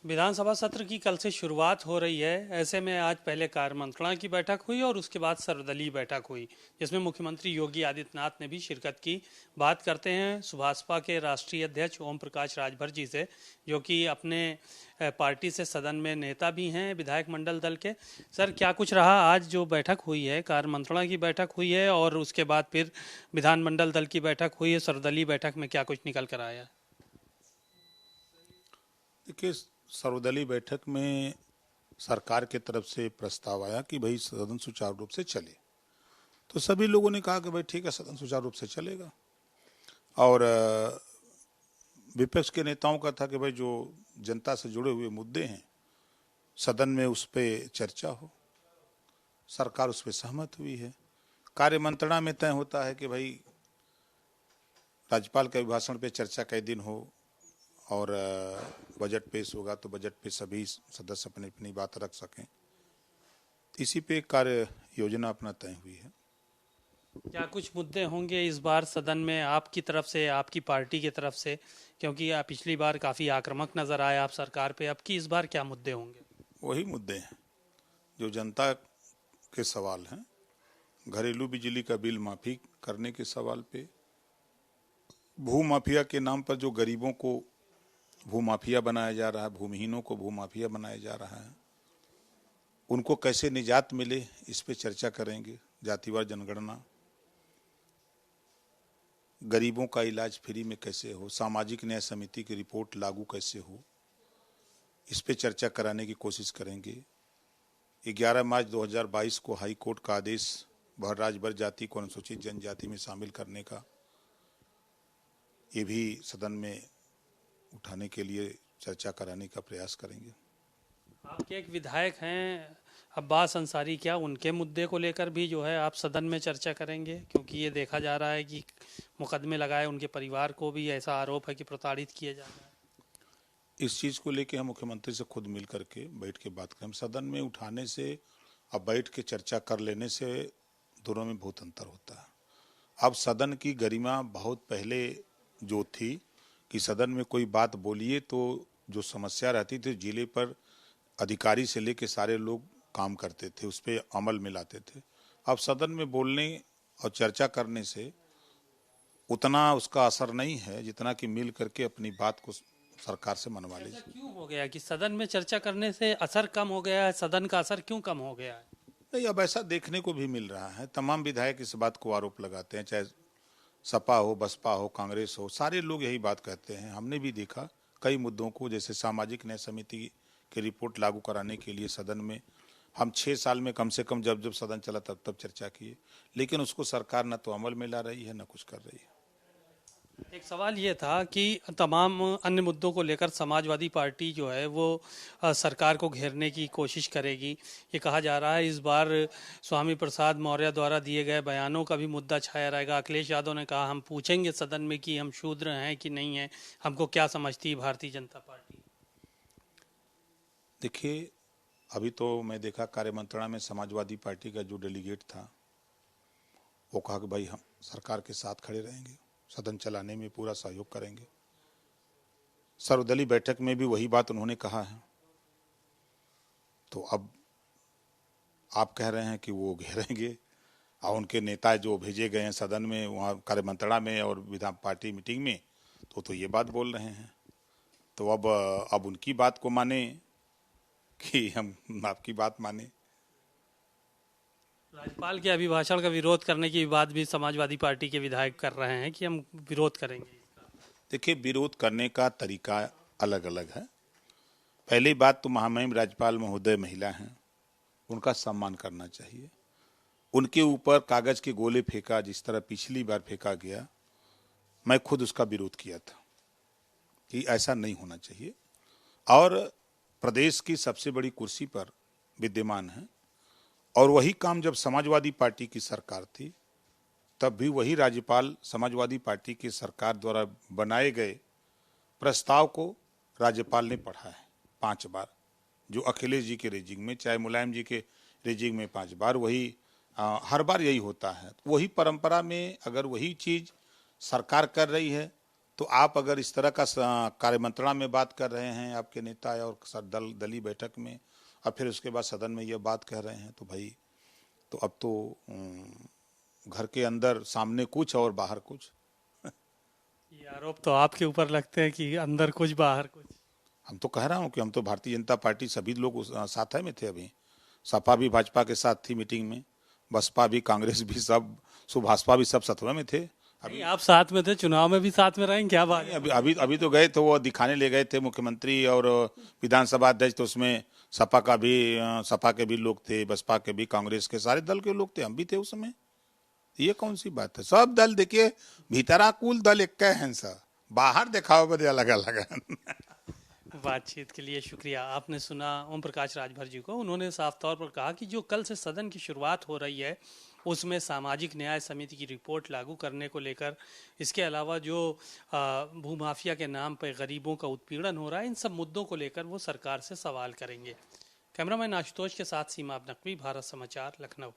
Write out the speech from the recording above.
विधानसभा सत्र की कल से शुरुआत हो रही है। ऐसे में आज पहले कार्य मंत्रणा की बैठक हुई और उसके बाद सर्वदलीय बैठक हुई, जिसमें मुख्यमंत्री योगी आदित्यनाथ ने भी शिरकत की। बात करते हैं सुभाषपा के राष्ट्रीय अध्यक्ष ओम प्रकाश राजभर जी से, जो कि अपने पार्टी से सदन में नेता भी हैं, विधायक मंडल दल के। सर, क्या कुछ रहा आज जो बैठक हुई है? कार्य मंत्रणा की बैठक हुई है और उसके बाद फिर विधानमंडल दल की बैठक हुई है। सर्वदलीय बैठक में क्या कुछ निकल कर आया? देखिए, सर्वदलीय बैठक में सरकार की तरफ से प्रस्ताव आया कि भाई सदन सुचारू रूप से चले। तो सभी लोगों ने कहा कि भाई ठीक है, सदन सुचारू रूप से चलेगा। और विपक्ष के नेताओं का था कि भाई जो जनता से जुड़े हुए मुद्दे हैं सदन में उस पर चर्चा हो। सरकार उस पर सहमत हुई है। कार्य मंत्रणा में तय होता है कि भाई राज्यपाल के अभिभाषण पे चर्चा कई दिन हो और बजट पेश होगा तो बजट पे सभी सदस्य अपनी अपनी बात रख सकें। इसी पे कार्य योजना अपना तय हुई है। क्या कुछ मुद्दे होंगे इस बार सदन में आपकी तरफ से, आपकी पार्टी की तरफ से? क्योंकि आप पिछली बार काफ़ी आक्रामक नजर आए आप सरकार पे। अब की इस बार क्या मुद्दे होंगे? वही मुद्दे हैं जो जनता के सवाल हैं। घरेलू बिजली का बिल माफी करने के सवाल पे, भू माफिया के नाम पर जो गरीबों को भूमाफिया बनाया जा रहा है, भूमिहीनों को भूमाफिया बनाया जा रहा है, उनको कैसे निजात मिले इस पे चर्चा करेंगे। जातिवार जनगणना, गरीबों का इलाज फ्री में कैसे हो, सामाजिक न्याय समिति की रिपोर्ट लागू कैसे हो, इस पे चर्चा कराने की कोशिश करेंगे। 11 मार्च 2022 को हाई कोर्ट का आदेश भर राज्य भर जाति को अनुसूचित जनजाति में शामिल करने का, ये भी सदन में उठाने के लिए चर्चा कराने का प्रयास करेंगे। आपके एक विधायक हैं अब्बास अंसारी, क्या उनके मुद्दे को लेकर भी जो है आप सदन में चर्चा करेंगे? क्योंकि ये देखा जा रहा है कि मुकदमे लगाए, उनके परिवार को भी ऐसा आरोप है कि प्रताड़ित किया जा रहा है। इस चीज़ को लेके हम मुख्यमंत्री से खुद मिल करके बैठ के बात करें। हम सदन में उठाने से अब बैठ के चर्चा कर लेने से दोनों में बहुत अंतर होता है। अब सदन की गरिमा बहुत पहले जो थी कि सदन में कोई बात बोलिए तो जो समस्या रहती थी जिले पर अधिकारी से लेके सारे लोग काम करते थे, उस पर अमल में लाते थे। अब सदन में बोलने और चर्चा करने से उतना उसका असर नहीं है जितना कि मिल करके अपनी बात को सरकार से मनवा ऐसा लीजिए। क्यों हो गया कि सदन में चर्चा करने से असर कम हो गया है? सदन का असर क्यों कम हो गया है? नहीं, अब ऐसा देखने को भी मिल रहा है। तमाम विधायक इस बात को आरोप लगाते हैं, चाहे सपा हो, बसपा हो, कांग्रेस हो, सारे लोग यही बात कहते हैं। हमने भी देखा कई मुद्दों को, जैसे सामाजिक न्याय समिति की रिपोर्ट लागू कराने के लिए सदन में हम 6 साल में कम से कम जब जब सदन चला तब तब चर्चा किए, लेकिन उसको सरकार न तो अमल में ला रही है न कुछ कर रही है। एक सवाल ये था कि तमाम अन्य मुद्दों को लेकर समाजवादी पार्टी जो है वो सरकार को घेरने की कोशिश करेगी। ये कहा जा रहा है इस बार स्वामी प्रसाद मौर्य द्वारा दिए गए बयानों का भी मुद्दा छाया रहेगा। अखिलेश यादव ने कहा हम पूछेंगे सदन में कि हम शूद्र हैं कि नहीं हैं, हमको क्या समझती है भारतीय जनता पार्टी। देखिए, अभी तो मैं देखा कार्य मंत्रणा में समाजवादी पार्टी का जो डेलीगेट था वो कहा कि भाई हम सरकार के साथ खड़े रहेंगे, सदन चलाने में पूरा सहयोग करेंगे। सर्वदलीय बैठक में भी वही बात उन्होंने कहा है। तो अब आप कह रहे हैं कि वो घेरेंगे और उनके नेता जो भेजे गए हैं सदन में, वहाँ कार्य मंत्रणा में और विधान पार्टी मीटिंग में, तो ये बात बोल रहे हैं। तो अब उनकी बात को माने कि हम आपकी बात माने। राज्यपाल के अभिभाषण का विरोध करने की बात भी समाजवादी पार्टी के विधायक कर रहे हैं कि हम विरोध करेंगे। देखिए, विरोध करने का तरीका अलग अलग है। पहली बात तो महामहिम राज्यपाल महोदय महिला हैं, उनका सम्मान करना चाहिए। उनके ऊपर कागज के गोले फेंका जिस तरह पिछली बार फेंका गया, मैं खुद उसका विरोध किया था कि ऐसा नहीं होना चाहिए। और प्रदेश की सबसे बड़ी कुर्सी पर विद्यमान है और वही काम जब समाजवादी पार्टी की सरकार थी तब भी वही राज्यपाल समाजवादी पार्टी की सरकार द्वारा बनाए गए प्रस्ताव को राज्यपाल ने पढ़ा है 5 बार। जो अखिलेश जी के रेजिंग में, चाहे मुलायम जी के रेजिंग में 5 बार, वही हर बार यही होता है। वही परंपरा में अगर वही चीज सरकार कर रही है तो आप अगर इस तरह का कार्यमंत्रणा में बात कर रहे हैं आपके नेता और दलीय बैठक में, और फिर उसके बाद सदन में ये बात कह रहे हैं, तो भाई तो अब तो घर के अंदर सामने कुछ और बाहर कुछ। ये आरोप तो आपके ऊपर लगते हैं कि अंदर कुछ बाहर कुछ। हम तो कह रहा हूँ कि हम तो भारतीय जनता पार्टी सभी लोग साथ में थे। अभी सपा भी भाजपा के साथ थी मीटिंग में, बसपा भी, कांग्रेस भी, सब सुभाषपा भी, सब सत्वा में थे। अभी आप साथ में थे, चुनाव में भी साथ में रहेंगे क्या बात? अभी अभी अभी तो गए तो वो दिखाने ले गए थे मुख्यमंत्री और विधानसभा अध्यक्ष, तो उसमें सपा के भी लोग थे, बसपा के भी, कांग्रेस के, सारे दल के लोग थे, हम भी थे उस समय। ये कौन सी बात है? सब दल देखिए, भीतरा कुल दल एक हैं सब, बाहर दिखाओ बदे अलग अलग है। बातचीत के लिए शुक्रिया। आपने सुना ओम प्रकाश राजभर जी को। उन्होंने साफ तौर पर कहा कि जो कल से सदन की शुरुआत हो रही है उसमें सामाजिक न्याय समिति की रिपोर्ट लागू करने को लेकर, इसके अलावा जो भूमाफिया के नाम पर गरीबों का उत्पीड़न हो रहा है, इन सब मुद्दों को लेकर वो सरकार से सवाल करेंगे। कैमरामैन आशुतोष के साथ सीमा नकवी, भारत समाचार, लखनऊ।